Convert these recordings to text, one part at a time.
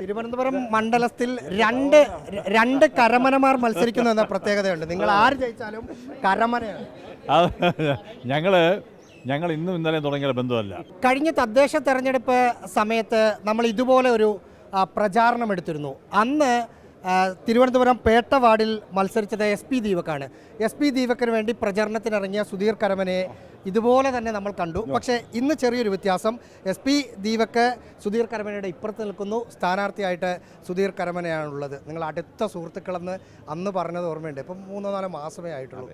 തിരുവനന്തപുരം മണ്ഡലത്തിൽ രണ്ട് കരമനമാർ മത്സരിക്കുന്നു എന്ന പ്രത്യേകതയുണ്ട്. നിങ്ങൾ ആര് ജയിച്ചാലും കരമനയാണ്. ഞങ്ങൾ ഇന്നും ഇന്നലെ തുടങ്ങിയ ബന്ധമല്ല. കഴിഞ്ഞ തദ്ദേശ തെരഞ്ഞെടുപ്പ് സമയത്ത് നമ്മൾ ഇതുപോലെ ഒരു പ്രചാരണം എടുത്തിരുന്നു. അന്ന് തിരുവനന്തപുരം പേട്ട വാർഡിൽ മത്സരിച്ചത് SP ദീപക്കാണ്. SP ദീപക്കിന് വേണ്ടി പ്രചരണത്തിനിറങ്ങിയ സുധീർ കരമനയെ ഇതുപോലെ തന്നെ നമ്മൾ കണ്ടു. പക്ഷേ ഇന്ന് ചെറിയൊരു വ്യത്യാസം. SP ദീപക്ക് സുധീർ കരമനയുടെ ഇപ്പുറത്ത് നിൽക്കുന്നു. സ്ഥാനാർത്ഥിയായിട്ട് സുധീർ കരമനയാണുള്ളത്. നിങ്ങൾ അടുത്ത സുഹൃത്തുക്കളെന്ന് അന്ന് പറഞ്ഞത് ഓർമ്മയുണ്ട്. ഇപ്പം 3-4 മാസമേ ആയിട്ടുള്ളൂ.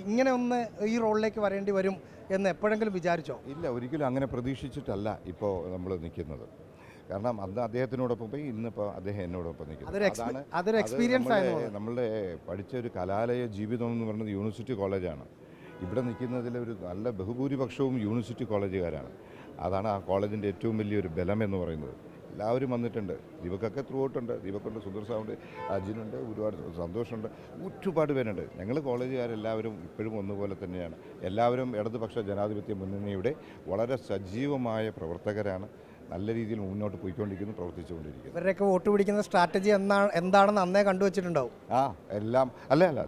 ഇങ്ങനെ ഒന്ന് ഈ റോളിലേക്ക് വരേണ്ടി വരും എന്ന് എപ്പോഴെങ്കിലും വിചാരിച്ചോ? ഇല്ല, ഒരിക്കലും അങ്ങനെ പ്രതീക്ഷിച്ചിട്ടല്ല ഇപ്പോൾ നമ്മൾ നിൽക്കുന്നത്. കാരണം അന്ന് അദ്ദേഹത്തിനോടൊപ്പം പോയി, ഇന്നിപ്പോൾ അദ്ദേഹം എന്നോടൊപ്പം നിൽക്കുന്നത്. അതൊരു എക്സ്പീരിയൻസ് ആയിരുന്നു. നമ്മളുടെ പഠിച്ച ഒരു കലാലയ ജീവിതം എന്ന് പറയുന്നത് യൂണിവേഴ്സിറ്റി കോളേജാണ്. ഇവിടെ നിൽക്കുന്നതിൽ ഒരു നല്ല ബഹുഭൂരിപക്ഷവും യൂണിവേഴ്സിറ്റി കോളേജുകാരാണ്. അതാണ് ആ കോളേജിൻ്റെ ഏറ്റവും വലിയൊരു ബലം എന്ന് പറയുന്നത്. എല്ലാവരും വന്നിട്ടുണ്ട്. ദീപക്കൊക്കെ ത്രൂ ഔട്ടുണ്ട്. ദീപക്കുണ്ട്, സുന്ദർ സാറുണ്ട്, അജിനുണ്ട്, ഒരുപാട് സന്തോഷമുണ്ട്, ഒരുപാട് പേരുണ്ട്. ഞങ്ങൾ കോളേജുകാരെല്ലാവരും ഇപ്പോഴും ഒന്നുപോലെ തന്നെയാണ്. എല്ലാവരും ഇടതുപക്ഷ ജനാധിപത്യ മുന്നണിയുടെ വളരെ സജീവമായ പ്രവർത്തകരാണ്. നല്ല രീതിയിൽ മുന്നോട്ട് പോയിക്കൊണ്ടിരിക്കുന്നു, പ്രവർത്തിച്ചുകൊണ്ടിരിക്കുന്നു. ഇവരുടെയൊക്കെ വോട്ട് പിടിക്കുന്ന സ്ട്രാറ്റജി എന്താണെന്ന് അന്നേ കണ്ടുവച്ചിട്ടുണ്ടാവും. എല്ലാം അല്ല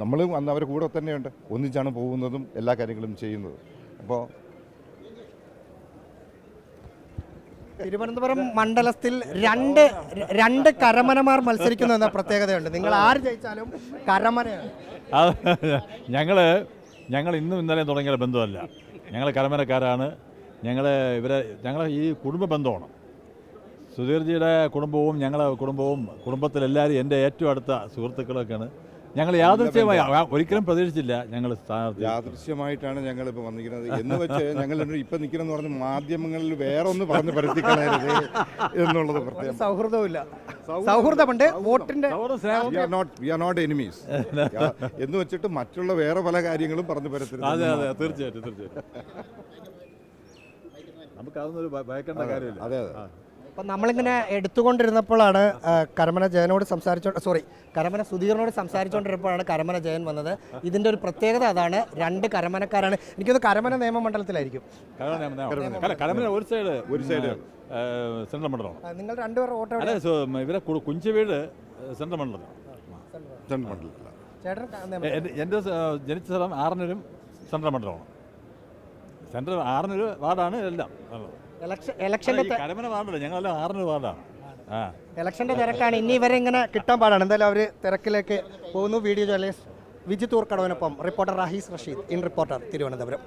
നമ്മളും അന്ന് അവരെ കൂടെ തന്നെയുണ്ട്. ഒന്നിച്ചാണ് പോകുന്നതും എല്ലാ കാര്യങ്ങളും ചെയ്യുന്നതും. അപ്പോൾ തിരുവനന്തപുരം മണ്ഡലത്തിൽ രണ്ട് കരമനമാർ മത്സരിക്കുന്നു എന്ന പ്രത്യേകതയുണ്ട്. നിങ്ങൾ ആര് ജയിച്ചാലും കരമനയാണ്. ഞങ്ങൾ ഇന്നും ഇന്നലെ തുടങ്ങിയ ബന്ധമല്ല. ഞങ്ങൾ കരമനക്കാരാണ്. ഞങ്ങളെ ഈ കുടുംബ ബന്ധമാണ്. സുധീർജിയുടെ കുടുംബവും ഞങ്ങളെ കുടുംബവും കുടുംബത്തിലെല്ലാവരും എൻ്റെ ഏറ്റവും അടുത്ത സുഹൃത്തുക്കളൊക്കെയാണ്. ഞങ്ങൾ യാദൃശ്യമായി ഒരിക്കലും പ്രതീക്ഷിച്ചില്ല. ഞങ്ങൾ യാദൃശ്യമായിട്ടാണ് ഞങ്ങളിപ്പോൾ വന്നിരിക്കുന്നത് എന്ന് വെച്ച് ഞങ്ങൾ ഇപ്പം നിൽക്കണമെന്ന് പറഞ്ഞ് മാധ്യമങ്ങളിൽ വേറെ ഒന്ന് പറഞ്ഞ് പരത്തിക്കളയരുത് എന്നുള്ളത് പ്രത്യേകം. സൗഹൃദമില്ല, സൗഹൃദമുണ്ട്. വോട്ടിൻ്റെ വി ആർ നോട്ട് എനിമീസ് എന്ന് വെച്ചിട്ട് മറ്റുള്ള വേറെ പല കാര്യങ്ങളും പറഞ്ഞു പരത്തരുത്. അതെ, തീർച്ചയായിട്ടും നമുക്കതൊന്നൊരു ഭയക്കേണ്ട കാര്യമില്ല. അതെ. അപ്പം നമ്മളിങ്ങനെ എടുത്തുകൊണ്ടിരുന്നപ്പോഴാണ് കരമന സുധീറിനോട് സംസാരിച്ചുകൊണ്ടിരുന്നപ്പോഴാണ് കരമന ജയൻ വന്നത്. ഇതിൻ്റെ ഒരു പ്രത്യേകത അതാണ്. രണ്ട് കരമനക്കാരാണ്. എനിക്കത് കരമന നിയമമണ്ഡലത്തിലായിരിക്കും. ഒരു സൈഡ് സെൻട്രൽ മണ്ഡലം. നിങ്ങൾ രണ്ടുപേരും വോട്ട് ഇവരെ കുഞ്ചവീട് സെൻട്രൽ മണ്ഡലം. എൻ്റെ ജനിച്ച സ്ഥലം ആറന്നൂരും സെൻട്രൽ മണ്ഡലമാണ്. സെൻട്രൽ ആറന്നൂർ വാർഡാണ് എല്ലാം. ഇലക്ഷന്റെ വാർഡല്ല, ഞങ്ങളെല്ലാം ആറന്നൂർ വാർഡാണ്. ഇലക്ഷന്റെ തിരക്കാണ്. ഇനി ഇവരെ ഇങ്ങനെ കിട്ടാൻ പാടാണ്. എന്തായാലും അവർ തിരക്കിലേക്ക് പോകുന്നു. വീഡിയോ ജേർണലിസ്റ്റ് വിജിത് ഊർക്കടവിനൊപ്പം reporter Rahees Rasheed, in reporter, Thiruvananthapuram.